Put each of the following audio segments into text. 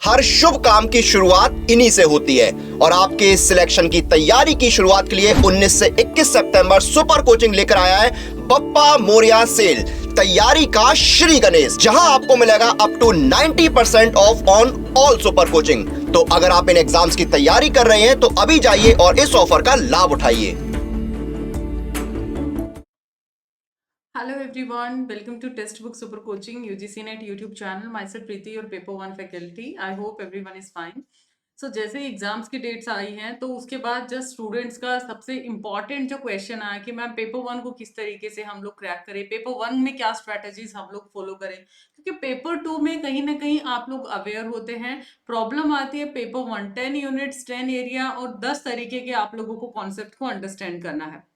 हर शुभ काम की शुरुआत इन्हीं से होती है और आपके सिलेक्शन की तैयारी की शुरुआत के लिए 19 से 21 सितंबर सुपर कोचिंग लेकर आया है बप्पा मोरिया सेल, तैयारी का श्री गणेश, जहां आपको मिलेगा up to 90% off on all super coaching. तो अगर आप इन एग्जाम्स की तैयारी कर रहे हैं तो अभी जाइए और इस ऑफर का लाभ उठाइए। Hello everyone, welcome to Textbook Super Coaching UGC Net YouTube channel. Myself Preeti, your paper 1 faculty. I hope everyone is fine. So जैसे एग्जाम्स की डेट्स आई हैं तो उसके बाद जस्ट स्टूडेंट्स का सबसे इम्पॉर्टेंट जो क्वेश्चन आया कि मैम पेपर 1 को किस तरीके से हम लोग क्रैक करें, पेपर 1 में क्या स्ट्रेटजीज हम लोग फॉलो करें, क्योंकि पेपर 2 में कहीं ना कहीं आप लोग अवेयर होते हैं प्रॉब्लम आती है। पेपर 1 10 यूनिट्स 10 एरिया और 10 तरीके के आप लोगों को कॉन्सेप्ट को अंडरस्टैंड करना है।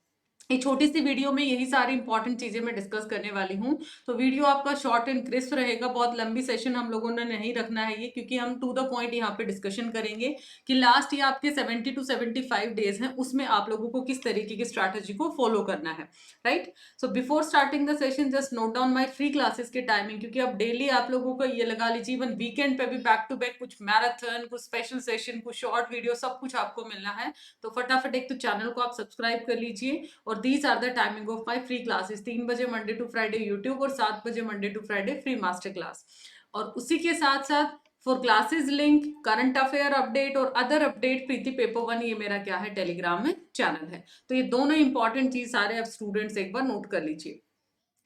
एक छोटी सी वीडियो में यही सारी इंपॉर्टेंट चीजें मैं डिस्कस करने वाली हूँ। तो वीडियो आपका शॉर्ट एंड क्रिस्प रहेगा, बहुत लंबी सेशन हम लोगों ने नहीं रखना है ये, क्योंकि हम टू द पॉइंट यहाँ पे डिस्कशन करेंगे कि लास्ट ये आपके 70 to 75 डेज हैं, उसमें आप लोगों को किस तरीके की स्ट्रैटेजी को फॉलो करना है, right. So before starting the session just note down my free classes के टाइमिंग, क्योंकि अब डेली आप लोगों को ये लगा लीजिए इवन वीकेंड पे भी बैक टू बैक कुछ मैराथन, कुछ स्पेशल सेशन, कुछ शॉर्ट वीडियो, सब कुछ आपको मिलना है। तो फटाफट एक तो चैनल को आप सब्सक्राइब कर लीजिए। और these are the timing of my free classes, 3 बजे मंडे टू फ्राइडे यूट्यूब और 7 बजे Monday to Friday free master class. और उसी के साथ साथ for classes link, current affair update और अदर अपडेट प्रीति पेपर 1, ये मेरा क्या है टेलीग्राम में चैनल है। तो ये दोनों इंपॉर्टेंट चीज सारे आप स्टूडेंट्स एक बार नोट कर लीजिए।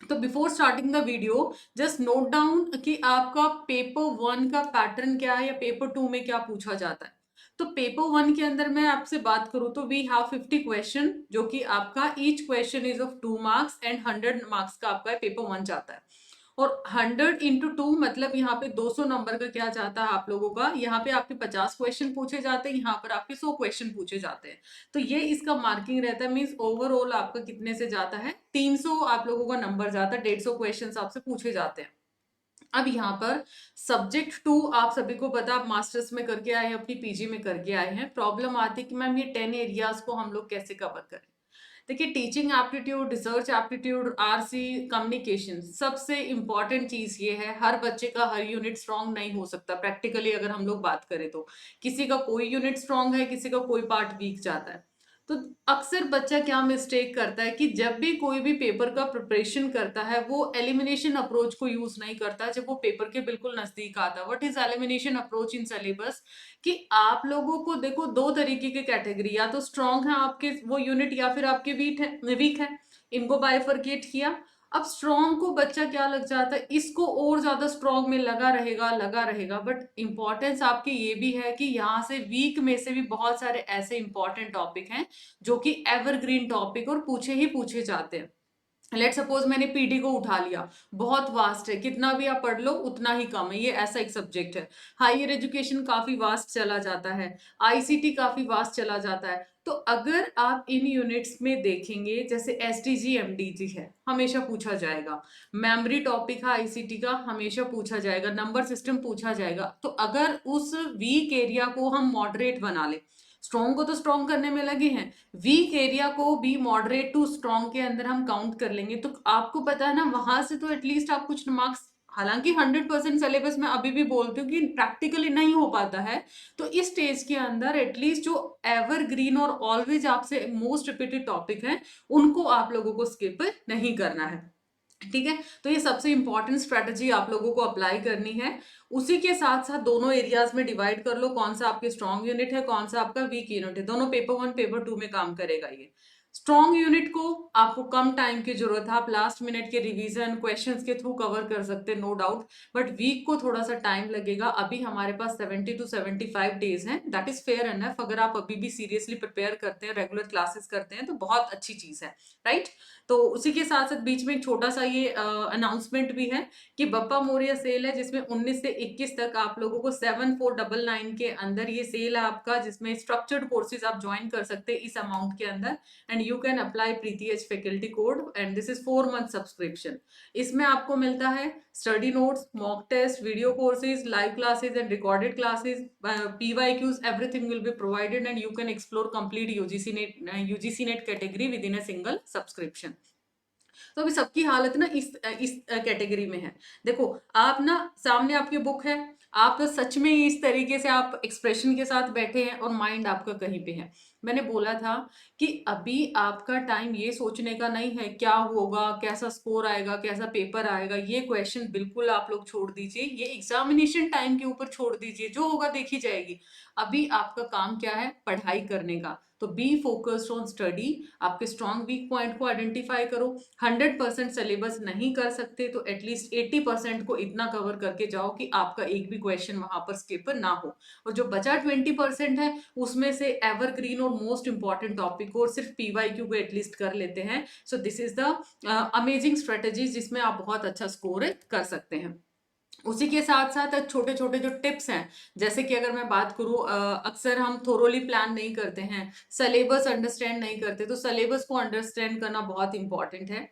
तो before starting the video just note down कि आपका पेपर 1 का पैटर्न क्या है या पेपर 2 में क्या पूछा जाता है। तो पेपर 1 के अंदर मैं आपसे बात करूं तो वी हैव 50 क्वेश्चन, जो कि आपका each question is of 2 marks and 100 marks का आपका पेपर 1 जाता है। और 100 इंटू 2 मतलब यहाँ पे 200 नंबर का क्या जाता है आप लोगों का, यहाँ पे आपके 50 क्वेश्चन पूछे जाते हैं, यहाँ पर आपके 100 क्वेश्चन पूछे जाते हैं। तो ये इसका मार्किंग रहता है, मीन्स ओवरऑल आपका कितने से जाता है, 300 आप लोगों का नंबर जाता है, 150 क्वेश्चन आपसे पूछे जाते हैं। अब यहाँ पर सब्जेक्ट 2 आप सभी को पता, आप मास्टर्स में करके आए हैं, अपनी पीजी में करके आए हैं। प्रॉब्लम आती है कि मैम ये 10 एरियाज को हम लोग कैसे कवर करें। देखिए, teaching aptitude, research aptitude, RC, communication, सबसे इंपॉर्टेंट चीज ये है, हर बच्चे का हर यूनिट स्ट्रांग नहीं हो सकता। प्रैक्टिकली अगर हम लोग बात करें तो किसी का कोई यूनिट स्ट्रांग है, किसी का कोई पार्ट वीक जाता है। तो अक्सर बच्चा क्या मिस्टेक करता है कि जब भी कोई भी पेपर का प्रिपरेशन करता है वो एलिमिनेशन अप्रोच को यूज नहीं करता जब वो पेपर के बिल्कुल नजदीक आता है। What is elimination approach in syllabus, कि आप लोगों को देखो दो तरीके की कैटेगरी, या तो स्ट्रांग है आपके वो यूनिट या फिर आपके वीक है, इनको बाइफरकेट किया। अब स्ट्रॉन्ग को बच्चा क्या लग जाता है, इसको और ज्यादा स्ट्रॉन्ग में लगा रहेगा, बट इंपॉर्टेंस आपकी ये भी है कि यहाँ से वीक में से भी बहुत सारे ऐसे इंपॉर्टेंट टॉपिक हैं जो कि एवरग्रीन टॉपिक और पूछे ही पूछे जाते हैं। लेट सपोज मैंने पीडी को उठा लिया, बहुत वास्ट है, कितना भी आप पढ़ लो उतना ही कम है, ये ऐसा एक सब्जेक्ट है। हायर एजुकेशन काफी वास्ट चला जाता है, आईसीटी काफी वास्ट चला जाता है। तो अगर आप इन यूनिट्स में देखेंगे, जैसे एसडीजी एमडीजी है, हमेशा पूछा जाएगा। मेमोरी टॉपिक है आईसीटी का, हमेशा पूछा जाएगा। नंबर सिस्टम पूछा जाएगा। तो अगर उस वीक एरिया को हम मॉडरेट बना ले, स्ट्रॉन्ग को तो स्ट्रॉन्ग करने में लगे हैं, वीक एरिया को भी मॉडरेट टू स्ट्रॉन्ग के अंदर हम काउंट कर लेंगे, तो आपको पता है ना, वहां से तो एटलीस्ट आप कुछ मार्क्स, हालांकि 100% सिलेबस में अभी भी बोलती हूँ कि प्रैक्टिकली नहीं हो पाता है। तो इस स्टेज के अंदर एटलीस्ट जो एवरग्रीन और ऑलवेज आपसे मोस्ट रिपीटेड टॉपिक है, उनको आप लोगों को स्किप नहीं करना है, ठीक है। तो ये सबसे इंपॉर्टेंट स्ट्रेटजी आप लोगों को अप्लाई करनी है। उसी के साथ साथ दोनों एरियाज में डिवाइड कर लो, कौन सा आपके स्ट्रॉन्ग यूनिट है, कौन सा आपका वीक यूनिट है। दोनों पेपर 1 पेपर 2 में काम करेगा ये। स्ट्रॉन्ग यूनिट को आपको कम टाइम की जरूरत है, आप लास्ट मिनट के रिवीजन क्वेश्चंस के थ्रू कवर कर सकते हैं, नो डाउट। बट वीक को थोड़ा सा टाइम लगेगा। अभी हमारे पास 70 to 75 डेज हैं, दैट इज फेयर एनफ। अगर आप अभी भी सीरियसली प्रिपेयर करते हैं, रेगुलर क्लासेस करते हैं, तो बहुत अच्छी चीज है, राइट। तो उसी के साथ साथ बीच में एक छोटा सा ये अनाउंसमेंट भी है कि बप्पा मोरिया सेल है, जिसमें 19 से 21 तक आप लोगों को 7499 के अंदर ये सेल है आपका, जिसमें स्ट्रक्चर्ड कोर्सेज आप ज्वाइन कर सकते हैं इस अमाउंट के अंदर। And you can apply Preeti H faculty code and this is 4 month subscription. इसमें आपको मिलता है study notes, mock test, video courses, live classes and recorded classes, PYQs, everything will be provided and you can explore complete UGC net category with in a single subscription. तो अभी सबकी हालत ना इस कैटेगरी में है। देखो, आप ना सामने आपकी बुक है, आप सच में इस तरीके से आप एक्सप्रेशन के साथ बैठे हैं और माइंड आपका कहीं पे है। मैंने बोला था कि अभी आपका टाइम ये सोचने का नहीं है क्या होगा, कैसा स्कोर आएगा, कैसा पेपर आएगा, ये क्वेश्चन बिल्कुल आप लोग छोड़ दीजिए, ये एग्जामिनेशन टाइम के ऊपर छोड़ दीजिए, जो होगा देखी जाएगी। अभी आपका काम क्या है, पढ़ाई करने का। तो बी फोकस्ड ऑन स्टडी, आपके स्ट्रॉन्ग वीक पॉइंट को आइडेंटिफाई करो। 100% सिलेबस नहीं कर सकते तो एटलीस्ट 80% को इतना कवर करके जाओ कि आपका एक भी क्वेश्चन वहां पर स्किप ना हो। और जो बचा 20% है उसमें से एवरग्रीन और मोस्ट इंपॉर्टेंट टॉपिक को और सिर्फ पीवाईक्यू को एटलीस्ट कर लेते हैं। So this is the amazing strategy जिसमें आप बहुत अच्छा स्कोर कर सकते हैं। उसी के साथ साथ छोटे छोटे जो टिप्स हैं, जैसे कि अगर मैं बात करूं, अक्सर हम थोरोली प्लान नहीं करते हैं, सिलेबस अंडरस्टैंड नहीं करते, तो सिलेबस को अंडरस्टैंड करना बहुत इंपॉर्टेंट है।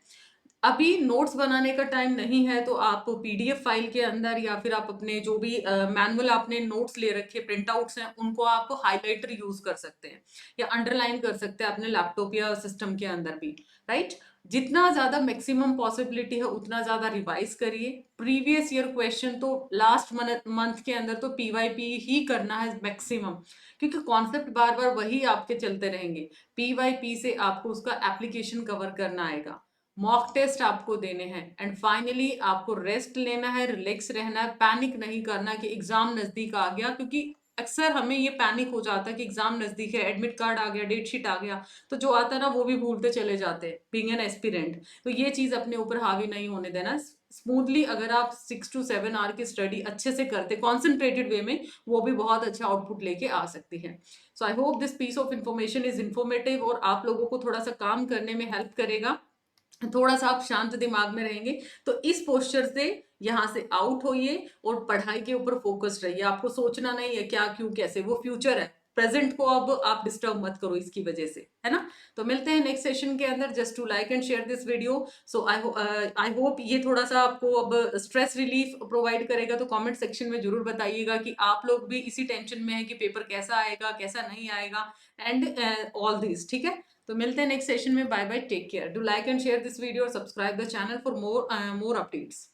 अभी नोट्स बनाने का टाइम नहीं है तो आप पीडीएफ फाइल के अंदर या फिर आप अपने जो भी मैनुअल आपने नोट्स ले रखे प्रिंट आउट्स हैं उनको आप हाइलाइटर यूज कर सकते हैं या अंडरलाइन कर सकते हैं अपने लैपटॉप या सिस्टम के अंदर भी, राइट। जितना ज्यादा मैक्सिमम पॉसिबिलिटी है उतना ज्यादा रिवाइज करिए। प्रीवियस ईयर क्वेश्चन तो लास्ट मंथ के अंदर तो पीवाईपी ही करना है मैक्सिमम, क्योंकि कॉन्सेप्ट बार बार वही आपके चलते रहेंगे। पीवाईपी से आपको उसका एप्लीकेशन कवर करना आएगा, मॉक टेस्ट आपको देने हैं, एंड फाइनली आपको रेस्ट लेना है, रिलैक्स रहना है, पैनिक नहीं करना कि एग्जाम नजदीक आ गया। क्योंकि अक्सर हमें ये पैनिक हो जाता है कि एग्जाम नजदीक है, एडमिट कार्ड आ गया, डेट शीट आ गया, तो जो आता है ना वो भी भूलते चले जाते हैं बीइंग एन एस्पिरेंट। तो ये चीज अपने ऊपर हावी नहीं होने देना। स्मूथली अगर आप 6 to 7 आवर की स्टडी अच्छे से करते कॉन्सेंट्रेटेड वे में, वो भी बहुत अच्छा आउटपुट लेके आ सकती है। So I hope this piece of information is informative और आप लोगों को थोड़ा सा काम करने में हेल्प करेगा। थोड़ा सा आप शांत दिमाग में रहेंगे तो इस पोस्चर से यहां से आउट होइए और पढ़ाई के ऊपर फोकस्ड रहिए। आपको सोचना नहीं है क्या क्यों कैसे, वो फ्यूचर है, प्रेजेंट को अब आप डिस्टर्ब मत करो इसकी वजह से, है ना। तो मिलते हैं नेक्स्ट सेशन के अंदर। Just to like and share this video. So I hope ये थोड़ा सा आपको अब स्ट्रेस रिलीफ प्रोवाइड करेगा। तो कमेंट सेक्शन में जरूर बताइएगा कि आप लोग भी इसी टेंशन में है कि पेपर कैसा आएगा कैसा नहीं आएगा, एंड ऑल दिस, ठीक है। तो मिलते हैं नेक्स्ट सेशन में। Bye bye, take care, do like and share this video और subscribe the channel for more updates.